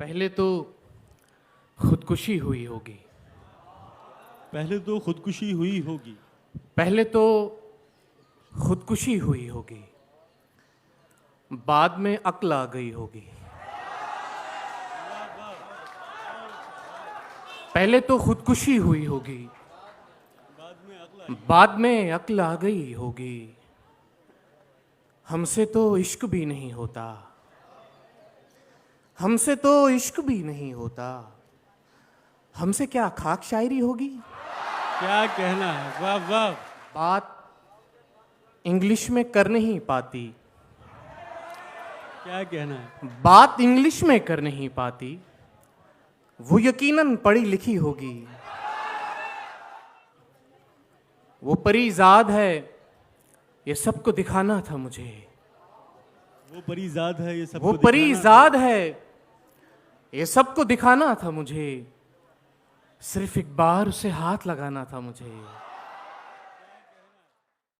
पहले तो खुदकुशी हुई होगी। पहले तो खुदकुशी हुई होगी। पहले तो खुदकुशी हुई होगी, बाद में अक्ल आ गई होगी। पहले तो खुदकुशी हुई होगी, बाद में अक्ल आ गई होगी। हमसे तो इश्क भी नहीं होता, हमसे तो इश्क भी नहीं होता। हमसे क्या खाक शायरी होगी। क्या कहना है, वाह वाह। बात इंग्लिश में कर नहीं पाती, क्या कहना है। बात इंग्लिश में कर नहीं पाती, वो यकीनन पढ़ी लिखी होगी। वो परीजाद है, ये सबको दिखाना था मुझे। वो परीजाद है, ये सबको वो दिखाना परीजाद है, ये सबको दिखाना था मुझे। सिर्फ एक बार उसे हाथ लगाना था मुझे।